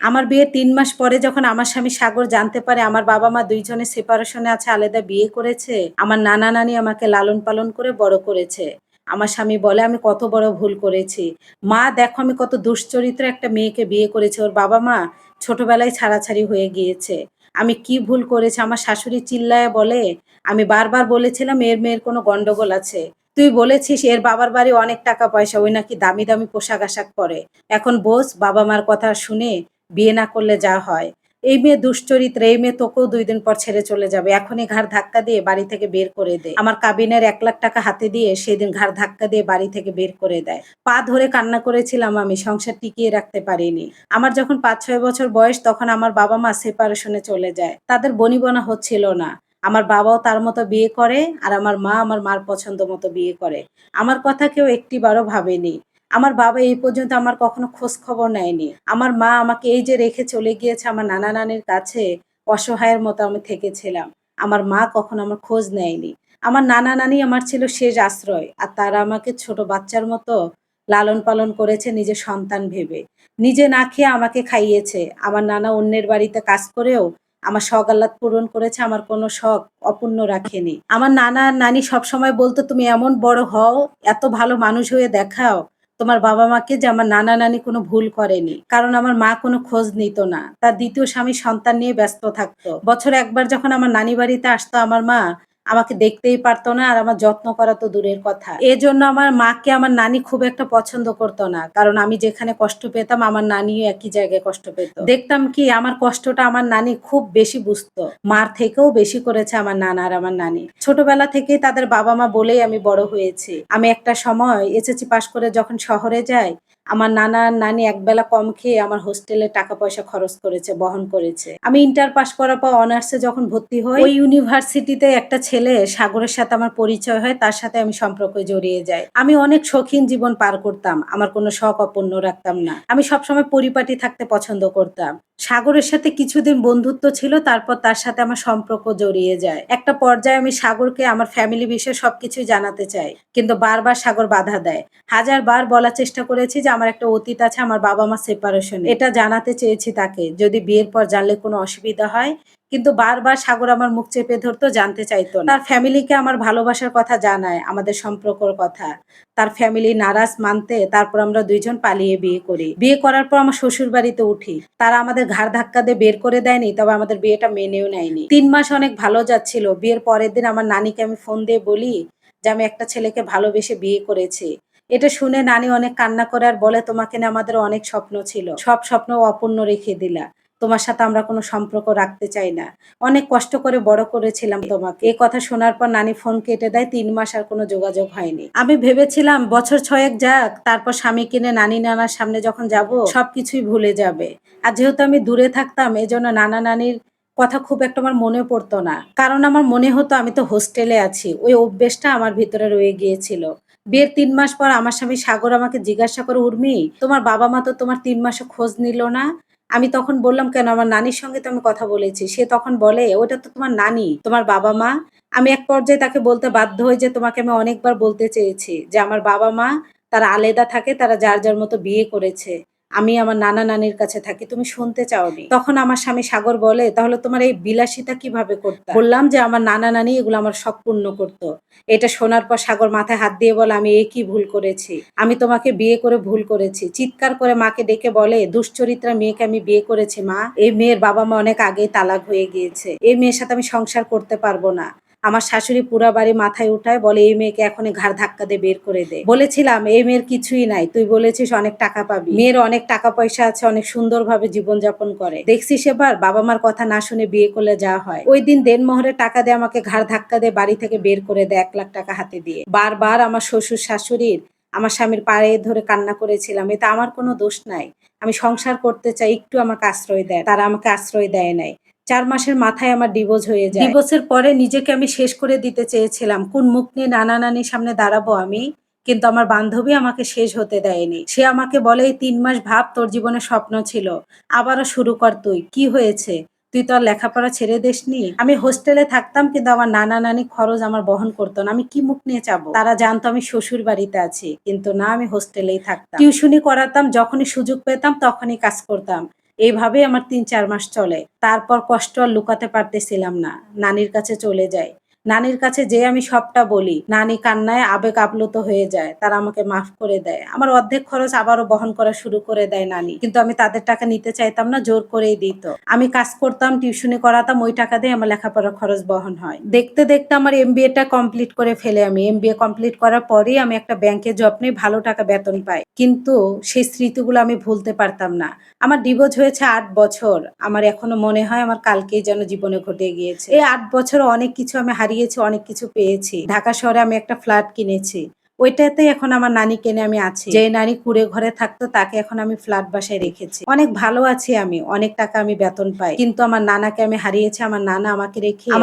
আমার বিয়ের ৩ মাস পরে যখন আমার স্বামী সাগর জানতে পারে আমার বাবা-মা ২ জনে সেপারেশনে আছে, আলাদা বিয়ে করেছে, আমার নানা-নানি আমাকে লালন-পালন করে বড় করেছে। আমার স্বামী বলে, "আমি কত বড় ভুল করেছি। মা দেখো আমি কত দুশ্চরিত্র একটা মেয়েকে বিয়ে করেছি। ওর বাবা-মা ছোটবেলায় ছাড়াছাড়ি হয়ে গিয়েছে। আমি কি ভুল করেছি?" আমার শাশুড়ি চিল্লায়ে বলে, "আমি বারবার বলেছিলাম এর মেয়ের কোনো গন্ডগোল আছে। তুই বলেছিস এর বাবার বাড়ি অনেক টাকা পয়সা, ওই নাকি দামি, দামি পোশাক-আশাক পরে। এখন বোঝ বাবা-মার কথা শুনে বিয়ে না করলে যা হয়। এই মেয়ে দুশ্চরিত্রা, এই মেয়ে তোকেও ২ দিন পর ছেড়ে চলে যাবে। এখনই ঘাড় ধাক্কা দিয়ে বাড়ি থেকে বের করে দে।" আমার কাবিনের ৳১,০০,০০০ হাতে দিয়ে সেদিন ঘাড় ধাক্কা দিয়ে বাড়ি থেকে বের করে দেয়। পা ধরে কান্না করেছিলাম আমি, সংসার টিকিয়ে রাখতে পারিনি। আমার যখন ৫-৬ বছর বয়স তখন আমার বাবা-মা সেপারেশনে চলে যায়। তাদের বনিবনা হচ্ছিল না। আমার বাবাও তার মতো বিয়ে করে আর আমার মা আমার মার পছন্দ মতো বিয়ে করে। আমার কথা কেউ একটিবারও ভাবেনি। আমার বাবা এই পর্যন্ত আমার কখনো খোঁজ খবর নেয়নি। আমার মা আমাকে এই যে রেখে চলে গিয়েছে আমার নানা-নানির কাছে, অসহায়ের মতো আমি থেকেছিলাম। আমার মা কখনো আমার খোঁজ নেয়নি। আমার নানা-নানি আমার ছিল শেষ আশ্রয়। আর তারা আমাকে ছোট বাচ্চার মতো লালন-পালন করেছে নিজের সন্তান ভেবে। নিজে না খেয়ে আমাকে খাইয়েছে। আমার নানা অন্যের বাড়িতে কাজ করেও আমার শখ-আহ্লাদ পূরণ করেছে, আমার কোনো শখ অপূর্ণ রাখেনি। আমার নানা-নানি সবসময় বলত, "তুমি এমন বড় হও, এত ভালো মানুষ হয়ে দেখাও তোমার বাবা-মাকে যে আমার নানা-নানি কোনো ভুল করেনি।" কারণ আমার মা কোনো খোঁজ নিত না। তার ২য় স্বামী সন্তান নিয়ে ব্যস্ত থাকত। বছরে একবার যখন আমার নানি বাড়িতে আসতো আমার মা, আমাকে দেখতেই পারত না আর আমার যত্ন করা তো দূরের কথা। এজন্য আমার মাকে আমার নানি খুব একটা পছন্দ করত না। কারণ আমি যেখানে কষ্ট পেতাম আমার নানিও একই জায়গায় কষ্ট পেত। দেখতাম কি আমার কষ্টটা আমার নানি খুব বেশি বুঝতো। মার থেকেও বেশি করেছে আমার নানা আর আমার নানি। ছোটবেলা থেকেই তাদের বাবা-মা বলেই আমি বড় হয়েছি। আমি একটা সময় এসএসসি পাস করে যখন শহরে যাই, আমার নানা আর নানি একবেলা কম খেয়ে আমার হোস্টেলে টাকা পয়সা খরচ করেছে, বহন করেছে। আমি ইন্টার পাস করার পর অনার্সে যখন ভর্তি হই, ওই ইউনিভার্সিটিতে একটা ছেলে সাগরের সাথে আমার পরিচয় হয়, তার সাথে আমি সম্পর্কে জড়িয়ে যাই। আমি অনেক শৌখিন জীবন পার করতাম। আমার কোনো শখ অপূর্ণ রাখতাম না। আমি সবসময় পরিপাটি থাকতে পছন্দ করতাম। সাগরের সাথে কিছুদিন বন্ধুত্ব ছিল, তারপর তার সাথে আমার সম্পর্ক জড়িয়ে যায়। একটা পর্যায়ে আমি সাগরকে আমার ফ্যামিলি বিষয়ে সবকিছুই জানাতে চাই। কিন্তু বারবার সাগর বাধা দেয়। হাজারবার বলার চেষ্টা করেছি যে আমার একটা অতীত আছে, আমার বাবা-মা সেপারেশন। এটা জানাতে চেয়েছি তাকে, যদি বিয়ের পর জানলে কোনো অসুবিধা হয়। কিন্তু বারবার সাগর আমার মুখ চেপে ধরতো, জানতে চাইতো না। তার ফ্যামিলিকে আমার ভালোবাসার কথা জানায়, আমাদের সম্পর্কর কথা। তার ফ্যামিলি নারাজ মানতে তারপর আমরা ২ জন পালিয়ে বিয়ে করি। বিয়ে করার পর আমার শ্বশুর বাড়িতে উঠি। তারা আমাদের ঘাড় ধাক্কা দিয়ে বের করে দেয়নি, তবে আমাদের বিয়েটা মেনেও নেয়নি। ৩ মাস অনেক ভালো যাচ্ছিল। বিয়ের পরের দিন আমার নানিকে আমি ফোন দিয়ে বলি যে আমি একটা ছেলেকে ভালোবেসে বিয়ে করেছি। এটা শুনে নানি অনেক কান্না করে আর বলে, "তোমাকে নিয়ে আমাদের অনেক স্বপ্ন ছিল। সব স্বপ্ন অপূর্ণ রেখে দিলা। তোমার সাথে আমরা কোনো সম্পর্ক রাখতে চাই না। অনেক কষ্ট করে বড় করেছিলাম তোমাকে।" এই কথা শোনার পর নানি ফোন কেটে দেয়। ৩ মাস আর কোনো যোগাযোগ হয়নি। আমি ভেবেছিলাম বছর ৬ যাক, তারপর স্বামী কিনে নানি-নানার সামনে যখন যাব সবকিছুই ভুলে যাবে। আর যেহেতু আমি দূরে থাকতাম এজন্য নানা-নানির কথা খুব একটা আমার মনে পড়তো না। কারণ আমার মনে হতো আমি তো হোস্টেলে আছি। ওই অভ্যেসটা আমার ভিতরে রয়ে গিয়েছিল। বিয়ের ৩ মাস পর আমার স্বামী সাগর আমাকে জিজ্ঞাসা করে, "উর্মি, তোমার বাবা-মা তো তোমার ৩ মাসও খোঁজ নিল না?" আমি তখন বললাম, "কেন? আমার নানির সঙ্গে তো আমি কথা বলেছি।" সে তখন বলে, "ওটা তো তোমার নানি, তোমার বাবা-মা।" আমি এক পর্যায়ে তাকে বলতে বাধ্য হই যে, "তোমাকে আমি অনেকবার বলতে চেয়েছি যে আমার বাবা-মা তারা আলাদা থাকে, তারা যার, যার মতো বিয়ে করেছে। আমি আমার নানা-নানির কাছে থাকি। তুমি শুনতে চাওনি।" তখন আমার স্বামী সাগর বলে, "তাহলে তোমার এই বিলাসিতা কিভাবে করতা?" বললাম যে, "আমার নানা-নানি এগুলো আমার শখ পূর্ণ করত।" এটা শোনার পর সাগর মাথায় হাত দিয়ে বলে, "আমি এ কি ভুল করেছি? আমি তোমাকে বিয়ে করে ভুল করেছি।" চিৎকার করে মাকে ডেকে বলে, "দুশ্চরিত্রা মেয়েকে আমি বিয়ে করেছি মা। এই মেয়ের বাবা-মা অনেক আগেই তালাক হয়ে গিয়েছে। এই মেয়ের সাথে আমি সংসার করতে পারবো না।" আমার শাশুড়ি পুরা বাড়ি মাথায় উঠায়, বলে, "এই মেয়েকে এখনই ঘাড় ধাক্কা দিয়ে বের করে দে।" বলেছিলাম, "এই মেয়ের কিছুই নাই। তুই বলেছিস অনেক টাকা পাবি। মেয়ের অনেক টাকা পয়সা আছে, অনেক সুন্দরভাবে জীবনযাপন করে। দেখছিস এবার বাবা-মার কথা না শুনে বিয়ে করলে যা হয়।" ওই দিন দেনমোহরের টাকা দিয়ে আমাকে ঘাড় ধাক্কা দিয়ে বাড়ি থেকে বের করে দেয় ৳১,০০,০০০ হাতে দিয়ে। বারবার আমার শ্বশুর শাশুড়ির আমার স্বামীর পায়ে ধরে কান্না করেছিলাম। এতে আমার কোনো দোষ নাই। আমি সংসার করতে চাই, একটু আমাকে আশ্রয় দেয়। তারা আমাকে আশ্রয় দেয় নাই। ৪ মাসের মাথায় আমার ডিভোর্স হয়ে যায়। ডিভোর্সের পরে নিজেকে আমি শেষ করে দিতে চেয়েছিলাম। কোন মুখ নিয়ে নানা-নানির সামনে দাঁড়াবো আমি? কিন্তু আমার বান্ধবী আমাকে শেষ হতে দেয়নি। সে আমাকে বলে, "এই ৩ মাস ভাব, তোর জীবনে স্বপ্ন ছিল। আবারও শুরু কর তুই। কি হয়েছে? তুই তো আর লেখাপড়া ছেড়ে দিসনি?" আমি হোস্টেলে থাকতাম কিন্তু আমার নানা-নানি খরচ আমার বহন করতো না। আমি কি মুখ নিয়ে চাবো? তারা জানতো আমি শ্বশুর বাড়িতে আছি। কিন্তু না, আমি হোস্টেলেই থাকতাম। টিউশনি করাতাম, যখনই সুযোগ পেতাম তখনই কাজ করতাম। এইভাবেই আমার ৩-৪ মাস চলে। তারপর কষ্ট আর লুকাতে পারতেছিলাম না। নানির কাছে চলে যাই। নানির কাছে যেয়ে আমি সবটা বলি। নানি কান্নায় আবেগ আপ্লুত হয়ে যায়। তারা আমাকে মাফ করে দেয়। আমার অর্ধেক খরচ আবারও বহন করা শুরু করে দেয় নানি। কিন্তু আমি তাদের টাকা নিতে চাইতাম না, জোর করেই দিত। আমি কাজ করতাম, টিউশনি করাতাম, ওই টাকা দিয়ে আমার লেখাপড়ার খরচ বহন হয়। দেখতে, দেখতে আমার এমবিএটা কমপ্লিট করে ফেলি আমি। এমবিএ কমপ্লিট করার পরেই আমি একটা ব্যাংকে জব নিই, ভালো টাকা বেতন পাই। কিন্তু সেই স্মৃতিগুলো আমি ভুলতে পারতাম না। আমার ডিভোর্স হয়েছে ৮ বছর। আমার এখনো মনে হয় আমার কালকেই যেন জীবনে ঘটে গিয়েছে। এই ৮ বছরে অনেক কিছু আমি হারিয়েছি, অনেক কিছু পেয়েছি। ঢাকা শহরে আমি একটা ফ্ল্যাট কিনেছি। ওইটাতেই এখন আমার নানিকে নিয়ে আমি আছি। যে নানি কুঁড়ে ঘরে থাকতো তাকে এখন আমি ফ্ল্যাট বাসায় রেখেছি। অনেক ভালো আছি আমি। অনেক টাকা আমি বেতন পাই। কিন্তু আমার নানাকে আমি হারিয়েছি। আমার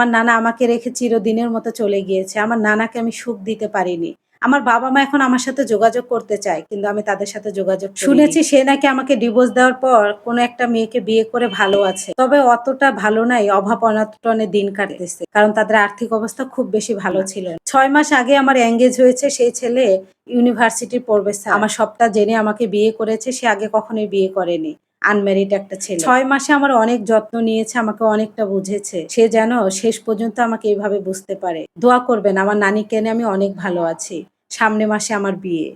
নানা আমাকে রেখে চিরদিনের মতো চলে গিয়েছে। আমার নানাকে আমি সুখ দিতে পারিনি। আমার বাবা-মা এখন আমার সাথে যোগাযোগ করতে চায়। কিন্তু আমি তাদের সাথে যোগাযোগ করিনি। শুনেছি সে নাকি আমাকে ডিভোর্স দেওয়ার পর কোন একটা মেয়েকে বিয়ে করে ভালো আছে। তবে অতটা ভালো নাই, অভাব অনটনে দিন কাটতেছে। কারণ তাদের আর্থিক অবস্থা খুব বেশি ভালো ছিল না। ৬ মাস আগে আমার এনগেজ হয়েছে সেই ছেলে ইউনিভার্সিটির পড়বে স্যার। আমার সবটা জেনে আমাকে বিয়ে করেছে। সে আগে কখনোই বিয়ে করেনি। আনম্যারিড একটা ছেলে। ৬ মাসে আমার অনেক যত্ন নিয়েছে, আমাকে অনেকটা বুঝেছে। সে যেন শেষ পর্যন্ত আমাকে এভাবে বুঝতে পারে। দোয়া করবেন, আমার নানিকে নিয়ে আমি অনেক ভালো আছি। সামনের মাসে আমার বিয়ে।